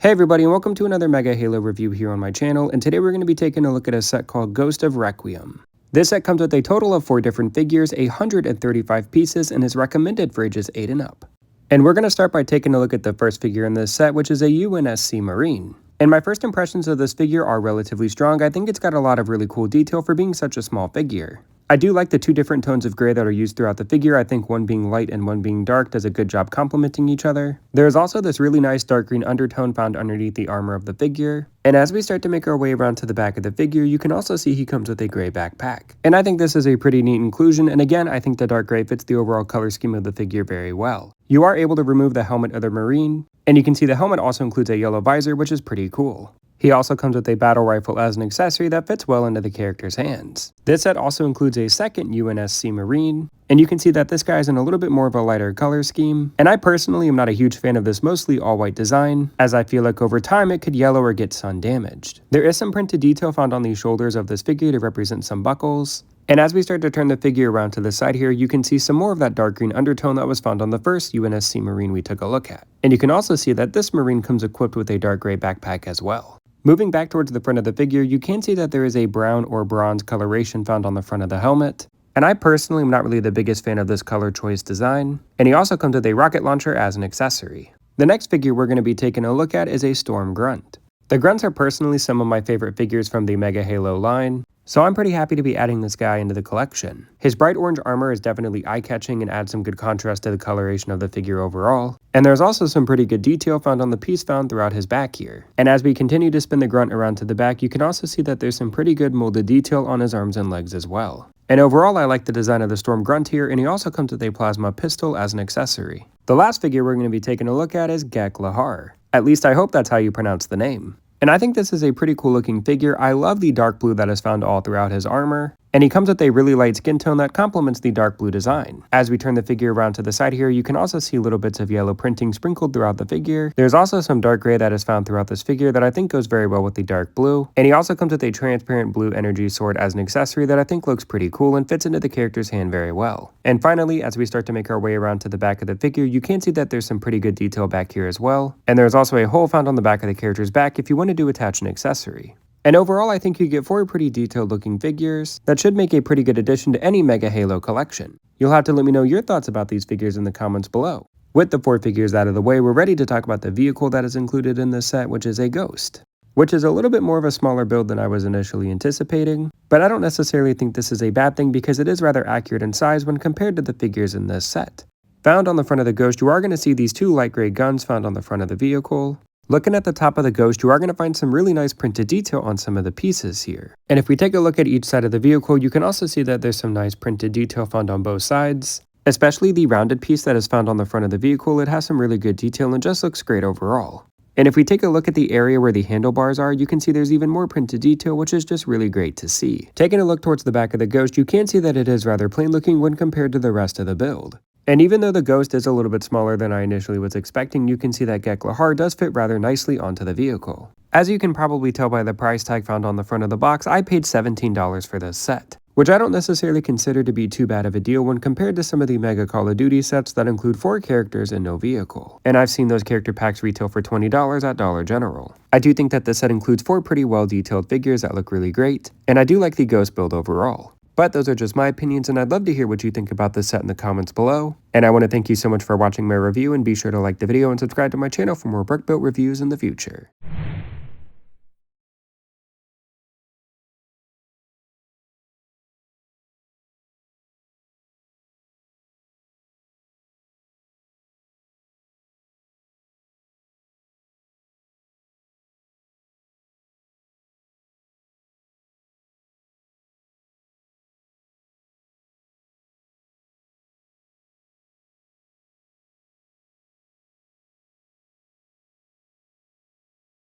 Hey everybody, and welcome to another Mega Halo review here on my channel, and today we're going to be taking a look at a set called Ghost of Requiem. This set comes with a total of 4 different figures, 135 pieces, and is recommended for ages 8 and up. And we're going to start by taking a look at the first figure in this set, which is a UNSC Marine. And my first impressions of this figure are relatively strong. I think it's got a lot of really cool detail for being such a small figure. I do like the 2 different tones of gray that are used throughout the figure. I think one being light and one being dark does a good job complementing each other. There is also this really nice dark green undertone found underneath the armor of the figure. And as we start to make our way around to the back of the figure, you can also see he comes with a gray backpack. And I think this is a pretty neat inclusion, and again, I think the dark gray fits the overall color scheme of the figure very well. You are able to remove the helmet of the Marine, and you can see the helmet also includes a yellow visor, which is pretty cool. He also comes with a battle rifle as an accessory that fits well into the character's hands. This set also includes a second UNSC Marine, and you can see that this guy is in a little bit more of a lighter color scheme, and I personally am not a huge fan of this mostly all-white design, as I feel like over time it could yellow or get sun damaged. There is some printed detail found on the shoulders of this figure to represent some buckles, and as we start to turn the figure around to the side here, you can see some more of that dark green undertone that was found on the first UNSC Marine we took a look at. And you can also see that this Marine comes equipped with a dark gray backpack as well. Moving back towards the front of the figure, you can see that there is a brown or bronze coloration found on the front of the helmet. And I personally am not really the biggest fan of this color choice design. And he also comes with a rocket launcher as an accessory. The next figure we're going to be taking a look at is a Storm Grunt. The Grunts are personally some of my favorite figures from the Mega Halo line, so I'm pretty happy to be adding this guy into the collection. His bright orange armor is definitely eye-catching and adds some good contrast to the coloration of the figure overall. And there's also some pretty good detail found on the piece found throughout his back here. And as we continue to spin the Grunt around to the back, you can also see that there's some pretty good molded detail on his arms and legs as well. And overall, I like the design of the Storm Grunt here, and he also comes with a plasma pistol as an accessory. The last figure we're going to be taking a look at is Gek Lhar. At least I hope that's how you pronounce the name. And I think this is a pretty cool looking figure. I love the dark blue that is found all throughout his armor, and he comes with a really light skin tone that complements the dark blue design. As we turn the figure around to the side here, you can also see little bits of yellow printing sprinkled throughout the figure. There's also some dark gray that is found throughout this figure that I think goes very well with the dark blue, and he also comes with a transparent blue energy sword as an accessory that I think looks pretty cool and fits into the character's hand very well. And finally, as we start to make our way around to the back of the figure, you can see that there's some pretty good detail back here as well, and there's also a hole found on the back of the character's back if you wanted to attach an accessory. And overall, I think you get 4 pretty detailed looking figures that should make a pretty good addition to any Mega Halo collection. You'll have to let me know your thoughts about these figures in the comments below. With the 4 figures out of the way, we're ready to talk about the vehicle that is included in this set, which is a Ghost, which is a little bit more of a smaller build than I was initially anticipating, but I don't necessarily think this is a bad thing because it is rather accurate in size when compared to the figures in this set. Found on the front of the Ghost, you are going to see these 2 light gray guns found on the front of the vehicle. Looking at the top of the Ghost, you are going to find some really nice printed detail on some of the pieces here. And if we take a look at each side of the vehicle, you can also see that there's some nice printed detail found on both sides. Especially the rounded piece that is found on the front of the vehicle, it has some really good detail and just looks great overall. And if we take a look at the area where the handlebars are, you can see there's even more printed detail, which is just really great to see. Taking a look towards the back of the Ghost, you can see that it is rather plain looking when compared to the rest of the build. And even though the Ghost is a little bit smaller than I initially was expecting, you can see that Gek Lhar does fit rather nicely onto the vehicle. As you can probably tell by the price tag found on the front of the box, I paid $17 for this set, which I don't necessarily consider to be too bad of a deal when compared to some of the Mega Call of Duty sets that include 4 characters and no vehicle. And I've seen those character packs retail for $20 at Dollar General. I do think that this set includes 4 pretty well detailed figures that look really great, and I do like the Ghost build overall. But those are just my opinions, and I'd love to hear what you think about this set in the comments below. And I want to thank you so much for watching my review, and be sure to like the video and subscribe to my channel for more brick built reviews in the future.